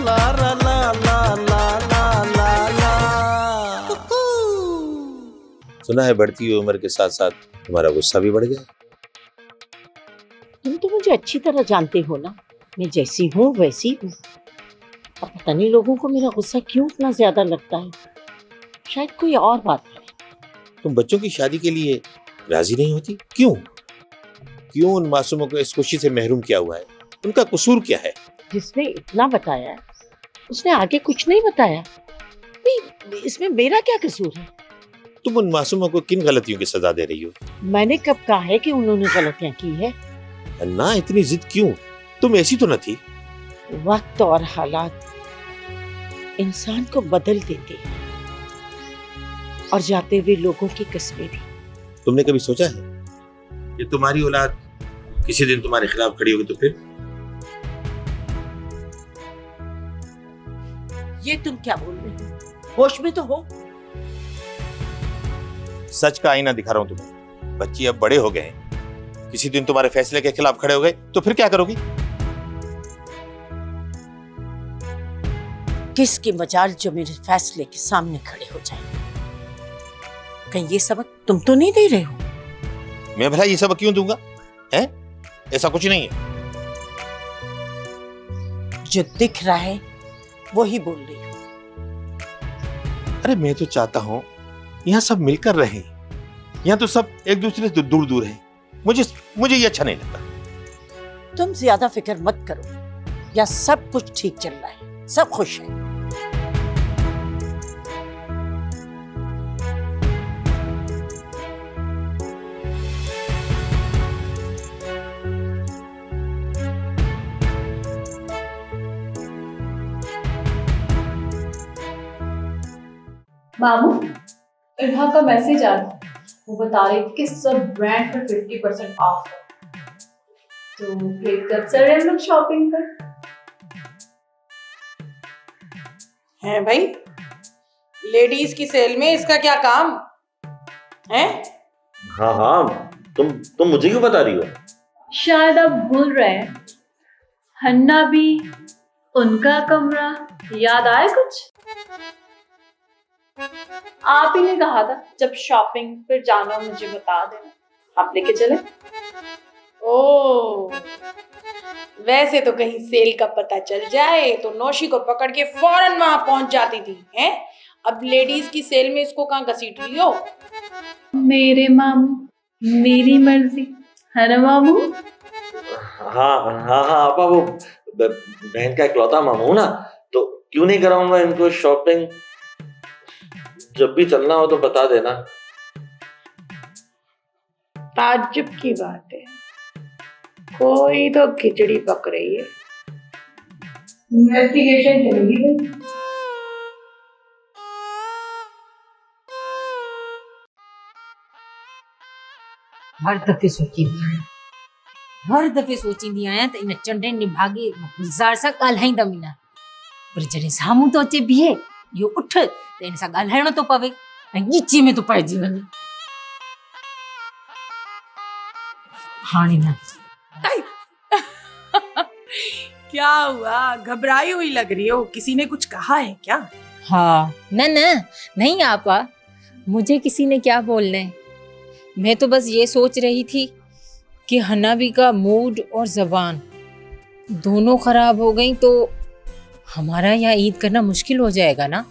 ला ला ला ला ला ला ला ला। सुना है बढ़ती हुई उम्र के साथ साथ तुम्हारा गुस्सा भी बढ़ गया। तुम तो मुझे अच्छी तरह जानते हो ना, मैं जैसी हूँ वैसी हूँ। अब पता नहीं लोगों को मेरा गुस्सा क्यों इतना ज्यादा लगता है, शायद कोई और बात है। तुम बच्चों की शादी के लिए राजी नहीं होती, क्यों? क्यों उन मासूमों को इस खुशी से महरूम किया हुआ है? उनका कसूर क्या है? जिसने इतना बताया उसने आगे कुछ नहीं बताया। भी इसमें मेरा क्या कसूर है? तुम उन मासूमों को किन गलतियों की सजा दे रही हो? मैंने कब कहा है कि उन्होंने गलतियां की है? अन्ना इतनी जिद क्यों? तुम ऐसी तो न थी। वक्त और हालात इंसान को बदल देते हैं और जाते हुए लोगों की कस्में भी। तुमने कभी सोचा है कि तुम्हारी औलाद किसी दिन तुम्हारे खिलाफ खड़ी होगी तो फिर? ये तुम क्या बोल रहे हो? होश में तो हो। सच का आईना दिखा रहा हूं तुम्हें। बच्चे अब बड़े हो गए हैं, किसी दिन तुम्हारे फैसले के खिलाफ खड़े हो गए तो फिर क्या करोगी? किसकी मजाल जो मेरे फैसले के सामने खड़े हो जाए। कहीं ये सबक तुम तो नहीं दे रहे हो? मैं भला ये सबक क्यों दूंगा? हैं? ऐसा कुछ नहीं है। जो दिख रहा है वही बोल रही हूँ। अरे मैं तो चाहता हूं यहाँ सब मिलकर रहें। यहाँ तो सब एक दूसरे से दूर दूर हैं। मुझे ये अच्छा नहीं लगता। तुम ज्यादा फिक्र मत करो, या सब कुछ ठीक चल रहा है, सब खुश हैं। मामू, इरहा का मैसेज आया था। वो बता रहे थे कि सब ब्रांड पर 50% ऑफ है, तो फिर कब चले हम लोग शॉपिंग पर? है भाई, लेडीज की सेल में इसका क्या काम है? हाँ हाँ, तुम मुझे क्यों बता रही हो? शायद आप भूल रहे हैं, हन्ना भी, उनका कमरा, याद आया कुछ? आप ही ने कहा था जब शॉपिंग पर जाना मुझे बता देना, आप लेके चले। ओ, वैसे तो कहीं सेल का पता चल जाए तो नौशी को पकड़ के फौरन वहां पहुंच जाती थी, हैं? अब लेडीज की सेल में इसको कहाँ घसीट रही हो? मेरे मामू, मेरी मर्जी है ना मामू? हाँ हाँ हाँ आपा, वो बहन का इकलौता मामू ना, तो क्यों नहीं कराऊंगा इनको शॉपिंग। जब भी चलना हो तो बता देना। ताज्जुब की बात है, कोई तो खिचड़ी पक रही है। इन्वेस्टिगेशन चलेगी। हर दफ़े सोचींदी आहियां त इन चंडनि निभागे गुज़ार सां ॻाल्हाईंदमि न, पर जॾहिं साम्हूं थो अचे बीहे, इहो उठ त इन सां ॻाल्हाइणो थो पवे ऐं ॻिची में थो पइजी वञे। हाणे न। क्या हुआ, घबराई हुई लग रही हो? किसी ने कुछ कहा है क्या? हाँ, न नहीं आपा, मुझे किसी ने क्या बोलना है। मैं तो बस ये सोच रही थी कि हनाबी का मूड और ज़बान दोनों खराब हो गई तो हमारा यहाँ ईद करना मुश्किल हो जाएगा ना।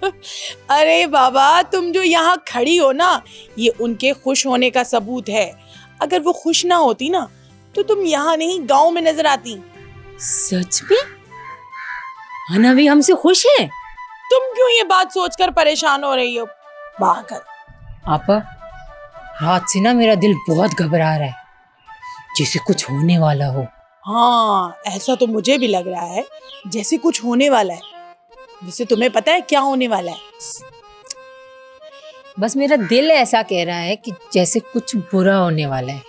अरे बाबा, तुम जो यहाँ खड़ी हो ना, ये उनके खुश होने का सबूत है। अगर वो खुश ना होती ना तो तुम यहाँ नहीं गांव में नजर आती। सच में हनाबी हमसे खुश है? तुम क्यों ये बात सोचकर परेशान हो रही हो? पागल। आपा, रात से ना मेरा दिल बहुत घबरा रहा है, जैसे कुछ होने वाला हो। हाँ, ऐसा तो मुझे भी लग रहा है, जैसे कुछ होने वाला है। वैसे तुम्हें पता है क्या होने वाला है? बस मेरा दिल ऐसा कह रहा है कि जैसे कुछ बुरा होने वाला है।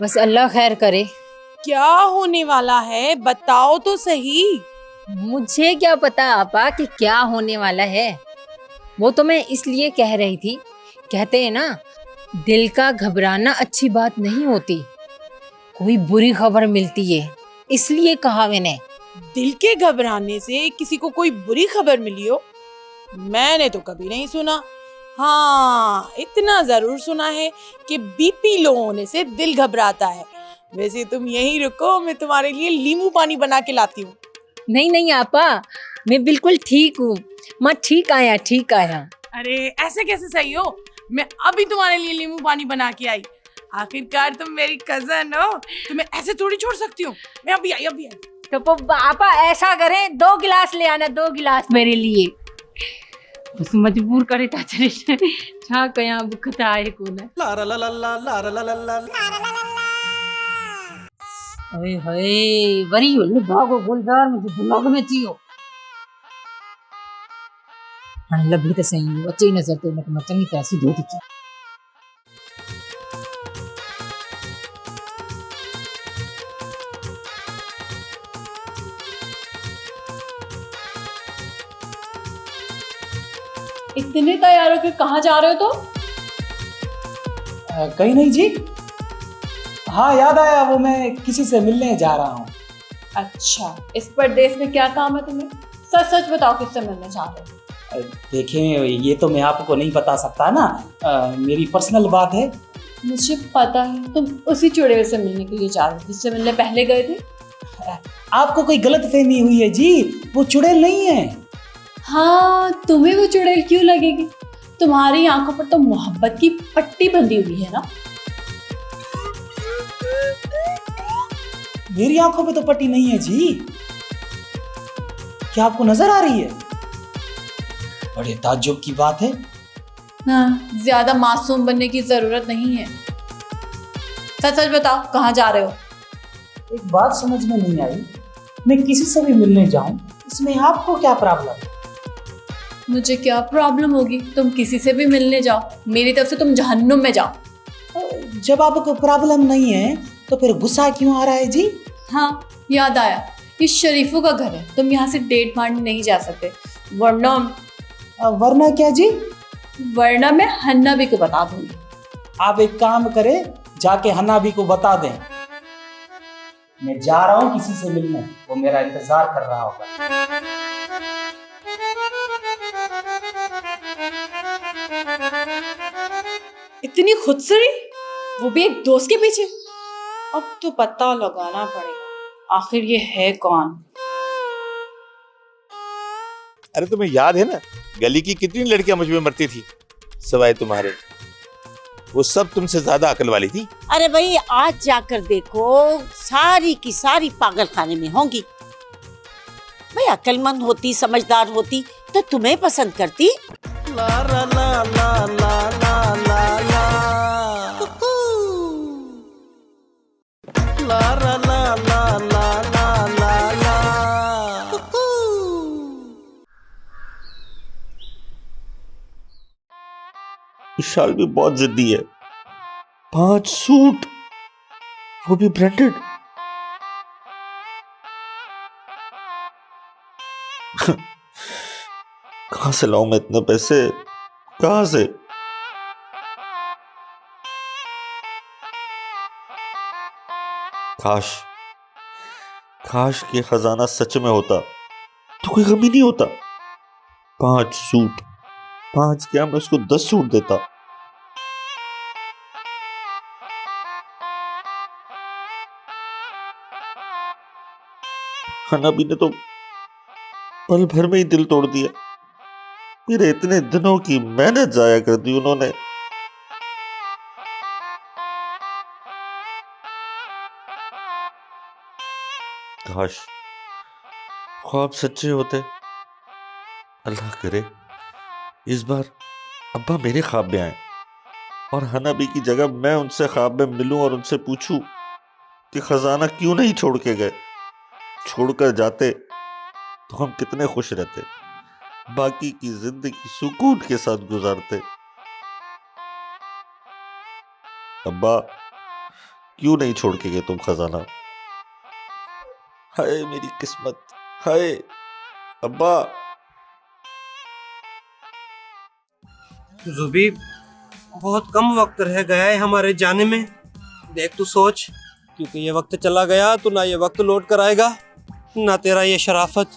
बस अल्लाह खैर करे। क्या होने वाला है, बताओ तो सही। मुझे क्या पता आपा कि क्या होने वाला है। वो तो मैं इसलिए कह रही थी, कहते हैं ना, दिल का घबराना अच्छी बात नहीं होती, कोई बुरी खबर मिलती है, इसलिए कहा मैंने। दिल के घबराने से किसी को कोई बुरी खबर मिली हो, मैंने तो कभी नहीं सुना। हाँ, इतना जरूर सुना है कि बीपी लो होने से दिल घबराता है। वैसे तुम यहीं रुको, मैं तुम्हारे लिए नींबू पानी बना के लाती हूँ। नहीं नहीं आपा, मैं बिल्कुल ठीक हूँ। माँ ठीक आया। अरे ऐसे कैसे सही हो, मैं अभी तुम्हारे लिए नींबू पानी बना के आई। आखिरकार तुम मेरी कजन हो, तुम्हें ऐसे थोड़ी छोड़ सकती हूँ। मैं अभी आई। तो आपा ऐसा करें, 2 गिलास ले आना, 2 गिलास मेरे लिए। बस मजबूर करे था चले छा कया बुखता आए कोन। ला ला ला ला ला ला ला ला ला अरे हाय वरी होले भागो गुलजार, मुझे दिमाग में थियो। हां लभी त सही अचे नजर ते मैं चंगी तरह से धो दी। इतने तैयार होकर कहाँ जा रहे हो तो? कहीं नहीं जी। हाँ याद आया, वो मैं किसी से मिलने जा रहा हूँ। अच्छा, इस परदेश में क्या काम है तुम्हें? सच सच बताओ, किससे मिलने जा रहे हो? देखिए ये तो मैं आपको नहीं बता सकता ना, मेरी पर्सनल बात है। मुझे पता है तुम उसी चुड़ैल से मिलने के लिए जा रहे हो जिससे मिलने पहले गए थे। आपको कोई गलतफहमी हुई है जी, वो चुड़ैल नहीं है। हाँ, तुम्हें वो चुड़ैल क्यों लगेगी? तुम्हारी आंखों पर तो मोहब्बत की पट्टी बंधी हुई है ना। मेरी आंखों पे तो पट्टी नहीं है जी, क्या आपको नजर आ रही है? बड़े ताज्जुब की बात है। हाँ, ज्यादा मासूम बनने की जरूरत नहीं है। सच सच बताओ, कहाँ जा रहे हो? एक बात समझ में नहीं आई, मैं किसी से भी मिलने जाऊं, इसमें आपको क्या प्रॉब्लम? मुझे क्या प्रॉब्लम होगी? तुम किसी से भी मिलने जाओ, मेरी तरफ से तुम जहन्नुम में जाओ। जब आपको प्रॉब्लम नहीं है तो फिर गुस्सा क्यों आ रहा है जी? हाँ, याद आया, ये शरीफों का घर है, तुम यहाँ से डेट मारने नहीं जा सकते, वरना क्या जी? वरना मैं हन्ना भी को बता दूंगी। आप एक काम करें, जाके हन्ना भी को बता दें मैं जा रहा हूँ किसी से मिलने, वो मेरा इंतजार कर रहा होगा। इतनी खुदसरी, वो भी एक दोस्त के पीछे। अब तो पता लगाना पड़ेगा आखिर ये है कौन। अरे तुम्हें याद है ना, गली की कितनी लड़कियां मुझ में मरती थी सिवाय तुम्हारे। वो सब तुमसे ज्यादा अकल वाली थी। अरे भाई आज जाकर देखो, सारी की सारी पागल खाने में होंगी। भाई अक्लमंद होती, समझदार होती तो तुम्हें पसंद करती। ला ला ला ला ला ला ला ला ला ला ला ला ला ला ला। विशाल भी बहुत जिद्दी है। 5 सूट, वो भी ब्रांडेड। कहां से लाऊं मैं इतने पैसे, कहां से? काश कि खजाना सच में होता तो कोई गम ही नहीं होता। 5 सूट, 5 क्या, मैं उसको 10 सूट देता। हनाबी ने तो पल भर में ही दिल तोड़ दिया। मेरे इतने दिनों की मेहनत जाया कर दी उन्होंने। काश ख्वाब सच्चे होते। अल्लाह करे इस बार अब्बा मेरे ख्वाब में आए और हनाबी की जगह मैं उनसे ख्वाब में मिलूं और उनसे पूछूं कि खजाना क्यों नहीं छोड़ के गए। छोड़कर जाते तो हम कितने खुश रहते, बाकी की जिंदगी सुकून के साथ गुजारते। अब्बा क्यों नहीं छोड़ के गए तुम खजाना? हाय मेरी किस्मत, हाय अब्बा। जुबी, बहुत कम वक्त रह गया है हमारे जाने में। देख तू सोच, क्योंकि ये वक्त चला गया तो ना ये वक्त लौट कर आएगा ना तेरा ये शराफत।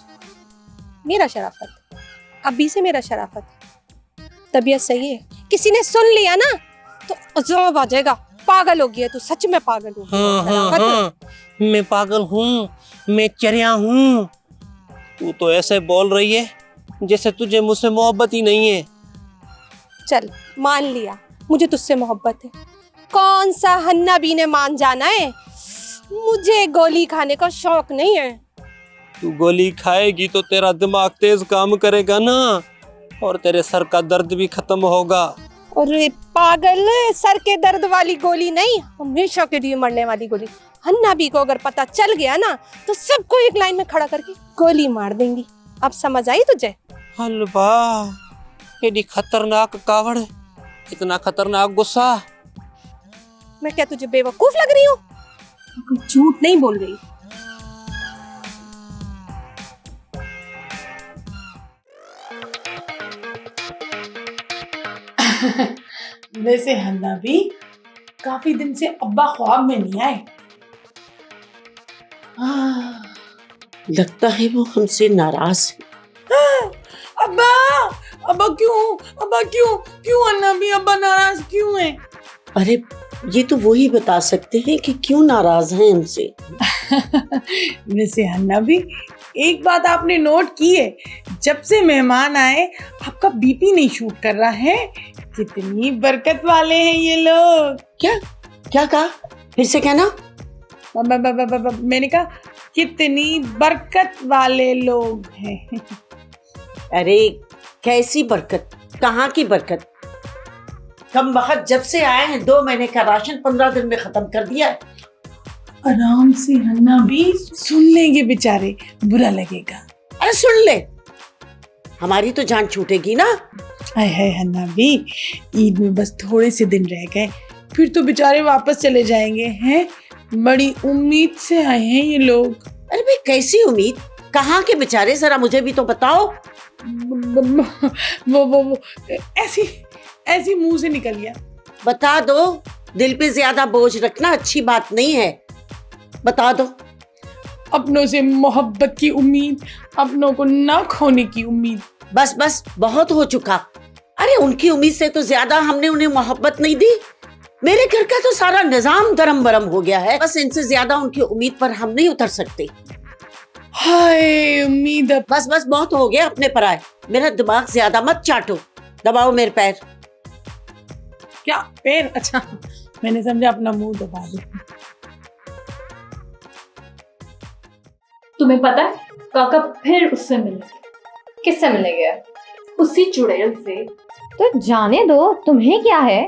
मेरा शराफत? अभी से मेरा शराफत? तबीयत सही है, किसी ने सुन लिया ना तो अजाब आ जाएगा। पागल हो गया तू, सच में पागल हो गया। हाँ, मैं पागल हूँ, मैं चरिया हूँ। तू तो ऐसे बोल रही है जैसे तुझे मुझसे मोहब्बत ही नहीं है। चल मान लिया मुझे तुझसे मोहब्बत है, कौन सा हन्ना बी ने मान जाना है, मुझे गोली खाने का शौक नहीं है। तू गोली खाएगी तो तेरा दिमाग तेज काम करेगा ना, और तेरे सर का दर्द भी खत्म होगा। अरे पागल, सर के दर्द वाली गोली नहीं, हमेशा के लिए मरने वाली गोली। हन्ना बी को अगर पता चल गया ना तो सबको एक लाइन में खड़ा करके गोली मार देंगी। अब समझ आई तुझे? हलवा, एडी खतरनाक कावड़, इतना खतरनाक गुस्सा। मैं क्या तुझे बेवकूफ लग रही हूँ? कोई झूठ नहीं बोल रही। वैसे हन्ना भी काफी दिन से अब्बा ख्वाब में नहीं आए। लगता है वो हमसे नाराज है। अब्बा, अब्बा क्यों हन्ना भी अब्बा नाराज क्यों हैं? अरे ये तो वो ही बता सकते हैं कि क्यों नाराज हैं हमसे। वैसे हन्ना भी एक बात आपने नोट की है, जब से मेहमान आए आपका बीपी नहीं शूट कर रहा है। कितनी बरकत वाले हैं ये लोग। क्या कहा? फिर से कहना। मैंने कहा कितनी बरकत वाले लोग हैं। अरे कैसी बरकत, कहाँ की बरकत? कम वक्त जब से आए हैं 2 महीने का राशन 15 दिन में खत्म कर दिया है। आराम से हन्ना भी सुन लेंगे बेचारे, बुरा लगेगा। अरे सुन ले, हमारी तो जान छूटेगी ना। हाय हाय हन्ना भी, ईद में बस थोड़े से दिन रह गए, फिर तो बेचारे वापस चले जाएंगे हैं। बड़ी उम्मीद से आए हैं ये लोग। अरे भाई कैसी उम्मीद, कहाँ के बेचारे, जरा मुझे भी तो बताओ। वो ऐसी मुंह से निकल गया। बता दो, दिल पे ज्यादा बोझ रखना अच्छी बात नहीं है, बता दो। अपनों से मोहब्बत की उम्मीद, अपनों को ना खोने की उम्मीद। बस बहुत हो चुका। अरे उनकी उम्मीद से तो ज्यादा हमने उन्हें मोहब्बत नहीं दी। मेरे घर का तो सारा निजाम दरम बरम हो गया है। बस इनसे ज्यादा उनकी उम्मीद पर हम नहीं उतर सकते। हाय उम्मीद। बस बहुत हो गया, अपने पर आए। मेरा दिमाग ज्यादा मत चाटो, दबाओ मेरे पैर। क्या पैर? अच्छा मैंने समझा अपना मुंह दबा दो। तुम्हें पता है काका फिर उससे मिले। किससे मिले गया? उसी चुड़ैल से। तो जाने दो, तुम्हें क्या है?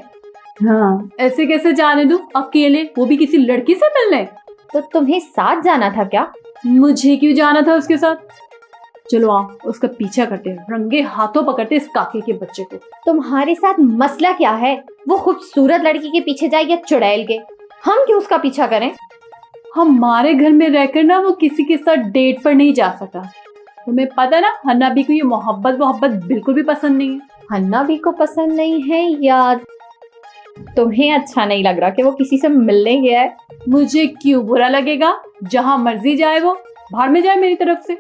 हाँ ऐसे कैसे जाने दूं, अकेले, वो भी किसी लड़की से मिलने। तो तुम्हें साथ जाना था क्या? मुझे क्यों जाना था उसके साथ? चलो आओ उसका पीछा करते हैं, रंगे हाथों पकड़ते इस काके के बच्चे को। तुम्हारे साथ मसला क्या है? वो खूबसूरत लड़की के पीछे जाए या चुड़ैल के? हम क्यों उसका पीछा करें? हमारे घर में रहकर ना वो किसी के साथ डेट पर नहीं जा सका। तुम्हें पता ना हन्ना बी को ये मोहब्बत बिल्कुल भी पसंद नहीं है। हन्ना बी को पसंद नहीं है या तुम्हें अच्छा नहीं लग रहा कि वो किसी से मिलने गया है? मुझे क्यों बुरा लगेगा, जहां मर्जी जाए वो, बाहर में जाए मेरी तरफ से।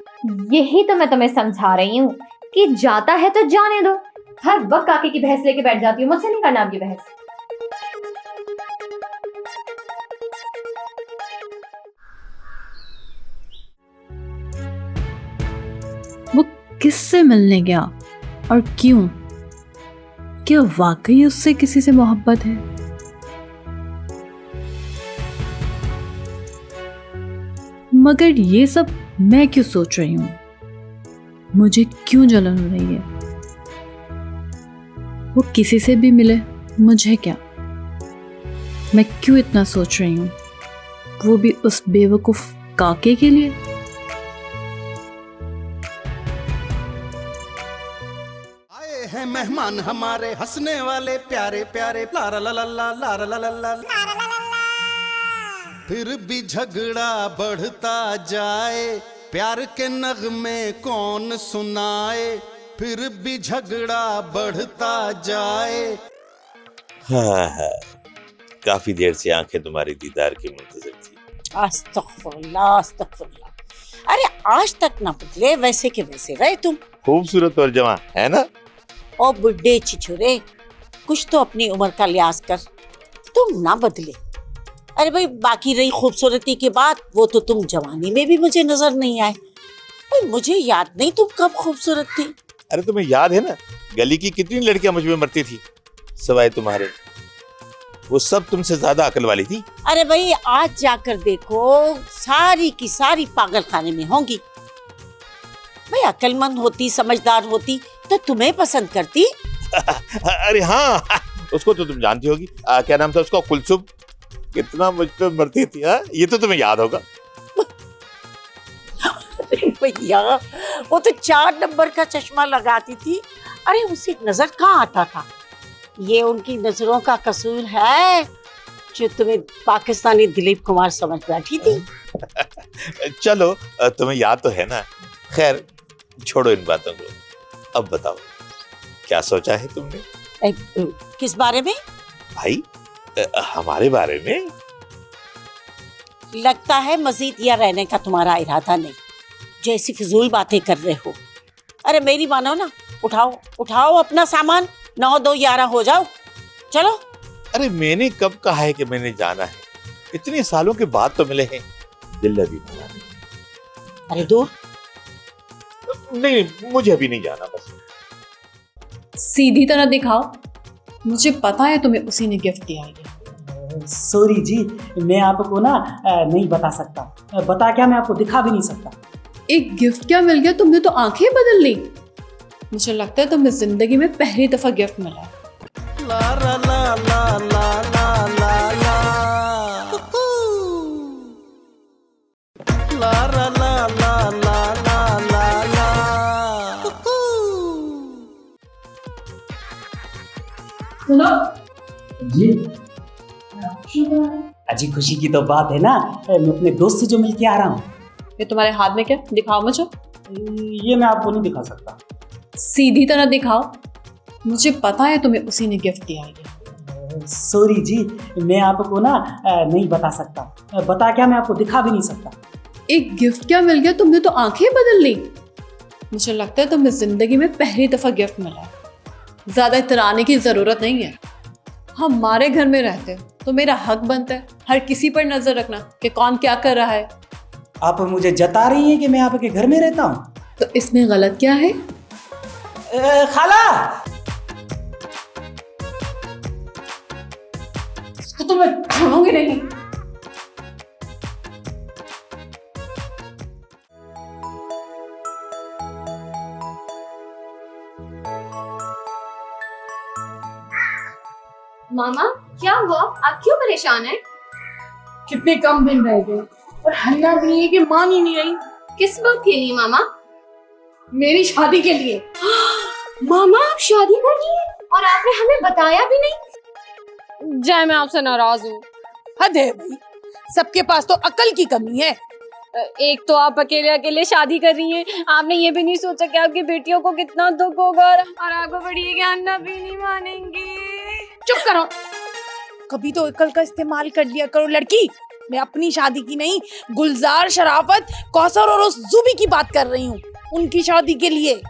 यही तो मैं तुम्हें समझा रही हूँ कि जाता है तो जाने दो। हर वक्त काके की बहस लेके बैठ जाती हूँ, मुझसे नहीं करना आपकी बहस। वो किससे मिलने गया और क्यों? क्या वाकई उससे किसी से मोहब्बत है? मगर ये सब मैं क्यों सोच रही हूँ? मुझे क्यों जलन हो रही है? वो किसी से भी मिले, मुझे क्या? मैं क्यों इतना सोच रही हूँ, वो भी उस बेवकूफ काके के लिए? हैं मेहमान हमारे हंसने वाले प्यारे प्यारे, लारा ला ला ला लारा ला ला ला, फिर भी झगड़ा बढ़ता जाए, प्यार के नगमे कौन सुनाए, फिर भी झगड़ा बढ़ता जाए। हाँ, काफी देर से आंखें तुम्हारी दीदार की मुंतजर थी। अस्तगफुरुल्लाह। अरे आज तक ना बदले, वैसे के वैसे रहे तुम। खूबसूरत और जवान है ना। ओ बुड्ढे छिछुरे, कुछ तो अपनी उम्र का लिहाज कर, तुम ना बदले। अरे भाई बाकी रही खूबसूरती की बात, वो तो तुम जवानी में भी मुझे नजर नहीं आए। भाई मुझे याद नहीं तुम कब खूबसूरत थी। अरे तुम्हें याद है ना, गली की कितनी लड़कियां मुझ में मरती थी, सिवाय तुम्हारे। वो सब तुमसे ज्यादा अकल वाली थी। अरे भाई आज जाकर देखो, सारी की सारी पागल खाने में होंगी। भाई अकलमंद होती, समझदार होती तो तुम्हें पसंद करती। अरे हाँ, उसको तो तुम जानती होगी। क्या नाम था उसका, कुलसुम। कितना मुझ पे मरती थी। ये तो तुम्हें याद होगा। भैया वो तो 4 नंबर का चश्मा लगाती थी। अरे उसे नजर कहाँ आता था। ये उनकी नजरों का कसूर है जो तुम्हें पाकिस्तानी दिलीप कुमार समझ बैठी थी। चलो तुम्हें याद तो है ना। खैर छोड़ो इन बातों को, अब बताओ क्या सोचा है तुमने। किस बारे में भाई? हमारे बारे में। लगता है मजीद यहाँ रहने का तुम्हारा इरादा नहीं, जैसी फिजूल बातें कर रहे हो। अरे मेरी मानो ना, उठाओ उठाओ अपना सामान, 9 2 11 हो जाओ, चलो। अरे मैंने कब कहा है कि मैंने जाना है? इतने सालों के बाद तो मिले हैं, दिल अभी भरा नहीं। अरे दूर नहीं, मुझे अभी नहीं जाना। बस सीधी तरह दिखाओ, मुझे पता है तुम्हें उसी ने गिफ्ट दिया है। सॉरी जी, मैं आपको ना नहीं बता सकता। बता क्या, मैं आपको दिखा भी नहीं सकता। एक गिफ्ट क्या मिल गया, तुमने तो आंखें बदल ली। मुझे लगता है तुम्हें जिंदगी में पहली दफा गिफ्ट मिला है। ला ला ला ला ला ला ला ला ला ला ला ला ला ला ला ला। सुनो जी अजी, खुशी की तो बात है ना, मैं अपने दोस्त से जो मिल के आ रहा हूँ। ये तुम्हारे हाथ में क्या, दिखाओ मुझे। ये मैं आपको नहीं दिखा सकता। सीधी तरह दिखाओ, मुझे पता है तुम्हें उसी ने गिफ्ट दिया है। सॉरी जी, मैं आपको ना नहीं बता सकता। बता क्या, मैं आपको दिखा भी नहीं सकता। एक गिफ्ट क्या मिल गया, तुमने तो आंखें बदल ली। मुझे लगता है तुम्हें जिंदगी में पहली दफा गिफ्ट मिला है। ज्यादा इतराने की जरूरत नहीं है। हमारे घर में रहते हो तो मेरा हक बनता है हर किसी पर नजर रखना कि कौन क्या कर रहा है। आप मुझे जता रही हैं कि मैं आपके घर में रहता हूँ, तो इसमें गलत क्या है? खाला, इसको तो मैं छोड़ूंगी नहीं। मामा क्या हुआ, आप क्यों परेशान हैं? कितने कम दिन रह गए और हन्ना भी है कि मान ही नहीं रही। किस बात के लिए मामा? मेरी शादी के लिए। मामा आप शादी कर रही हैं और आपने हमें बताया भी नहीं। जय, मैं आपसे नाराज हूँ। हद है भाई, सबके पास तो अकल की कमी है। एक तो आप अकेले अकेले शादी कर रही हैं, आपने ये भी नहीं सोचा कि आपकी बेटियों को कितना दुख होगा और आपको बड़ी है कि अन्ना भी नहीं मानेंगी। चुप करो, कभी तो अकल का इस्तेमाल कर लिया करो लड़की। मैं अपनी शादी की नहीं, गुलजार, शराफत, कौसर और उस जुबी की बात कर रही हूँ, उनकी शादी के लिए।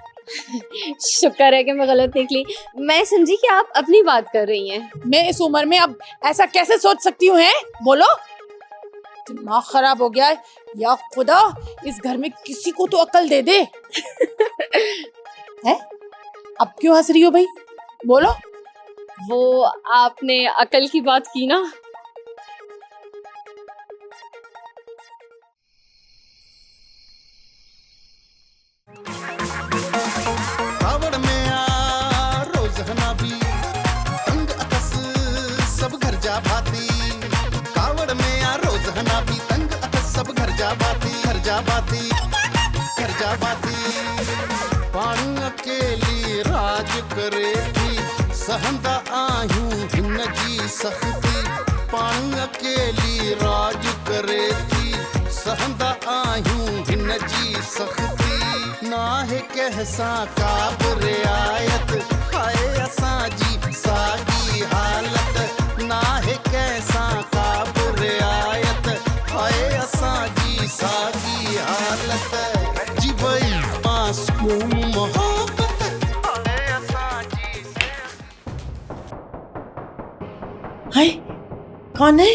शुक्र है कि मैं गलत निकली। मैं समझी कि आप अपनी बात कर रही हैं। मैं इस उम्र में अब ऐसा कैसे सोच सकती हूँ? बोलो, दिमाग खराब हो गया है। या खुदा, इस घर में किसी को तो अकल दे दे। है? अब क्यों हंस रही हो भाई? बोलो। वो आपने अकल की बात की ना। कावड़ में आ रोज हना भी तंग अतस सब घर जा भाती। कावड़ में आ रोज हना भी तंग अतस सब घर जा भाती, घर जा भाती, घर जा भाती। पानी अकेली राज करे थी, सहंदा आयूं हिन जी सख्ती। पानी अकेली राज करे थी, सहंदा आयूं हिन जी सख्ती। ना है कहसा काब रियायत, हाय असां जी सागी हालत। ना है कैसा काब रियायत, हाय असां जी सागी हालत जी वही मासूम मोहब्बत हाय असांजी हाय कौन है?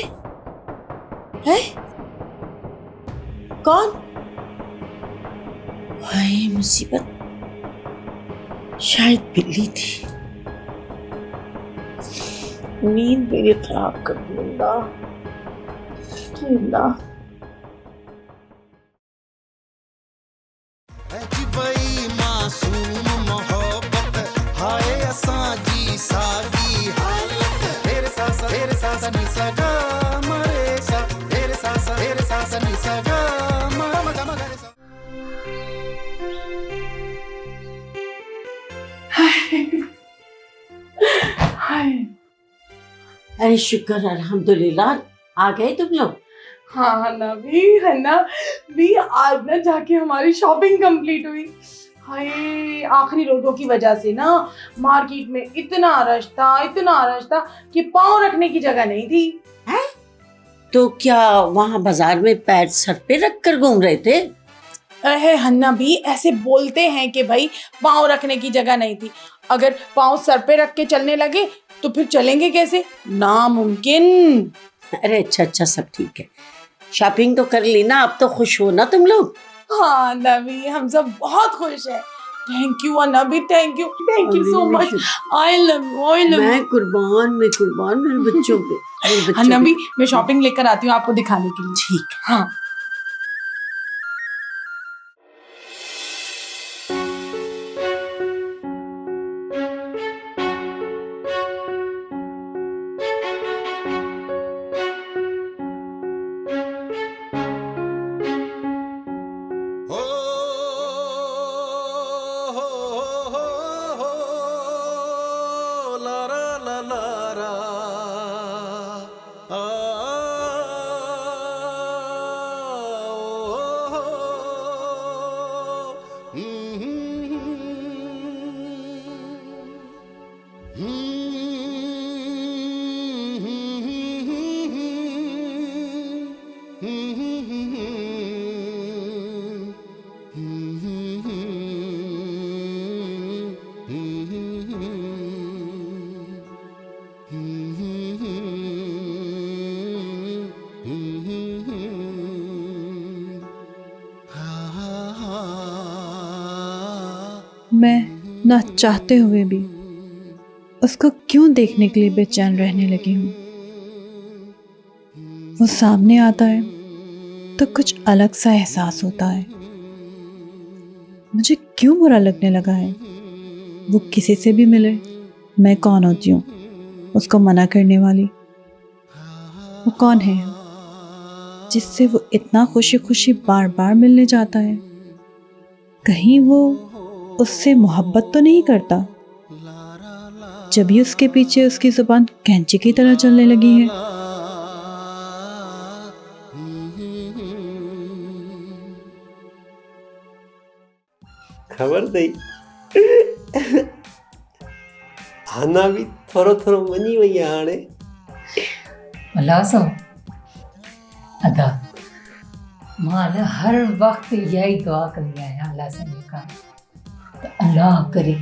कौन? हाय मुसीबत, शायद बिल्ली थी। नींद मेरी खराब कर दी अल्लाह। जी वही मासूम मोहब्बत हाय असांजी सागी हालत तेरे सासा नी सगा मरे सा तेरे सासा नी सगा मगा मगा सा। अरे शुक्र अल्हम्दुलिल्लाह, आ गए तुम लोग। हाँ हन्ना भी आज ना जाके हमारी शॉपिंग कंप्लीट हुई। हाय आखिरी रोजों की वजह से ना मार्केट में इतना रश था कि पाँव रखने की जगह नहीं थी। तो क्या वहाँ बाजार में पैर सर पे रख कर घूम रहे थे? अरे हन्ना भी ऐसे बोलते हैं कि भाई पाँव रखने की जगह नहीं थी। अगर पाँव सर पे रख के चलने लगे तो फिर चलेंगे कैसे? नामुमकिन। अरे अच्छा सब ठीक है, शॉपिंग तो कर ली ना, अब तो खुश हो ना तुम लोग? हाँ नबी हम सब बहुत खुश हैं। Thank you Nabi, thank you so much. I love you. मैं कुर्बान मेरे बच्चों पे। हाँ नबी मैं शॉपिंग लेकर आती हूँ आपको दिखाने के लिए। ठीक है। हाँ मैं ना चाहते हुए भी उसको क्यों देखने के लिए बेचैन रहने लगी हूँ। वो सामने आता है तो कुछ अलग सा एहसास होता है। मुझे क्यों बुरा लगने लगा है। वो किसी से भी मिले, मैं कौन होती हूँ उसको मना करने वाली? वो कौन है जिससे वो इतना खुशी खुशी बार बार मिलने जाता है? कहीं वो उससे मोहब्बत तो नहीं करता, जब भी उसके पीछे उसकी जुबान कैंची की तरह चलने लगी है। खबर दई हना भी थोरो थोरो मनी वई आहे हाणे। अल्लाह सो अदा मां न हर वक्त इहा ई दुआ कंदी आहियां अल्लाह सां जेका त अल्लाह करे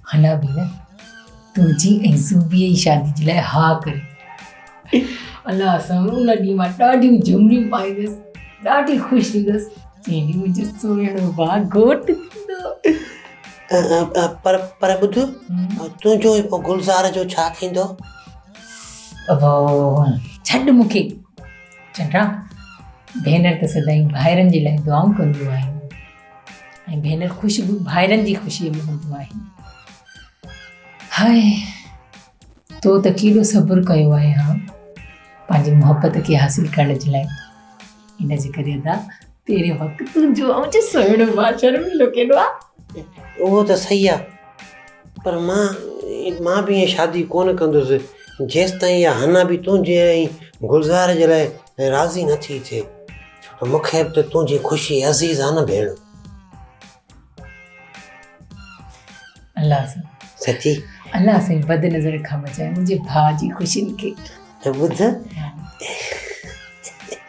हना बि न तुंहिंजी ऐं ज़ूबीअ जी शादी जे लाइ हा करे। अल्लाह सां उन ॾींहुं मां ॾाढियूं झुमरियूं पाईंदसि, ॾाढी ख़ुशि थींदसि। जंहिं ॾींहुं मुंहिंजो सुहिणो भाउ घोटु थींदो। पर ॿुध, तुंहिंजो पोइ गुलज़ार जो छा थींदो? छॾ मूंखे चंड्रा, भेनर त सदाईं भाइरनि जे लाइ दुआऊं कंदियूं आहिनि ऐं भेनर ख़ुशबू भाइरनि जी ख़ुशीअ में हूंदियूं आहिनि। हाय तो त केॾो सब्र कयो आहे हा पंहिंजी मोहबत खे हासिल करण जे लाइ। इन जे करे अदा तेरे वक़्तु तुंहिंजो ऐं जो सुहिणो भाउ शर्मिलो केॾो आहे। उहो त सही आहे, पर मां बि ईअं शादी कोन कंदुसि जेसि ताईं इहा हना बि तुंहिंजे ऐं गुलज़ार जे लाइ राज़ी नथी थिए। छो त मूंखे बि त तुंहिंजी ख़ुशी अज़ीज़ आहे न भेण। अल्लाह सां सची अल्लाह सां बद नज़र खां बचाए मुंहिंजे भाउ जी ख़ुशियुनि खे। ॿुध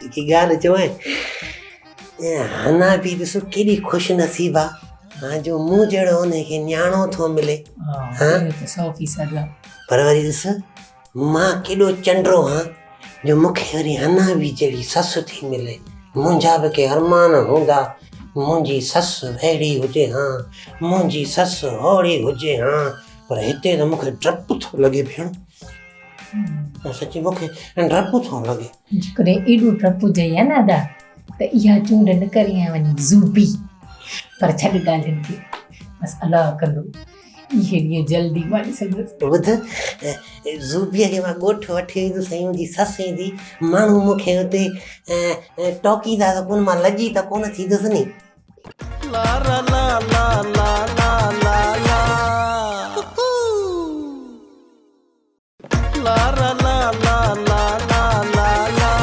हिकु ॻाल्हि चवां, हना भी ॾिसो केॾी ख़ुशि नसीबा हाँ जो मूं जहिड़ो हुनखे न्याणो थो मिले हाँ तो 100% पर वरी ॾिस मां केॾो चंडरो हाँ जो मूंखे वरी हना बि जहिड़ी ससु थी मिले मुंहिंजा बि के अरमान हूंदा मुंहिंजी ससु अहिड़ी हुजे हाँ मुंहिंजी ससु होड़ी हुजे हाँ पर हिते त मूंखे डपु थो लॻे भेण सची मूंखे डपु थो लॻे जेकॾहिं एॾो डपु हुजे न दादा त इहा चूंड न करी आ वञी ज़ूबी पर छॾ ॻाल्हियुनि खे बसि अलाह कंदो इहे ॾींहं जल्दी माणी सघंदुसि ॿुध ज़ूबीअ खे मां ॻोठु वठी वेंदुसि साईं मुंहिंजी ससु ईंदी माण्हू मूंखे हुते टोकींदा त कोन मां लॼी त कोन थींदुसि नी ला ला ला ला ला ला ला ला ला ला ला ला ला ला ला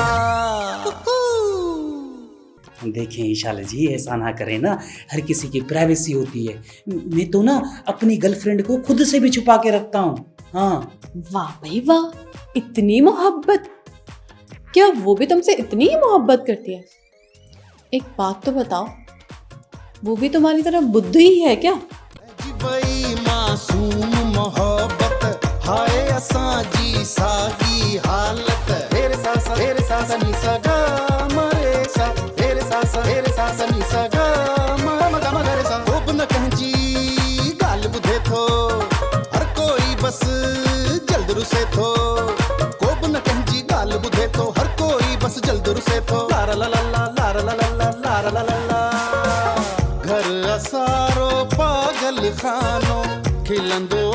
देखें ईशाला जी ऐसा ना करें ना हर किसी की प्राइवेसी होती है मैं तो ना अपनी गर्लफ्रेंड को खुद से भी छुपा के रखता हूँ हाँ वाह भाई वाह, इतनी मोहब्बत। क्या वो भी तुमसे इतनी ही मोहब्बत करती है? एक बात तो बताओ, वो भी तुम्हारी तरह बुद्धू ही है क्या? वही मासूम मोहब्बत हाय असां जी सागी हालत तेरे सासा नी सगा मरे सा तेरे सासा नी सगा मरे सा खूब न कहजी गाल बुधे थो हर कोई बस जल्द रुसे थो खूब न कहजी गाल बुधे थो हर कोई बस जल्द रुसे थो लारा ला ला ला लारा ला ला ला लारा ला ला ला घर असारो पागल खानो खिलंदो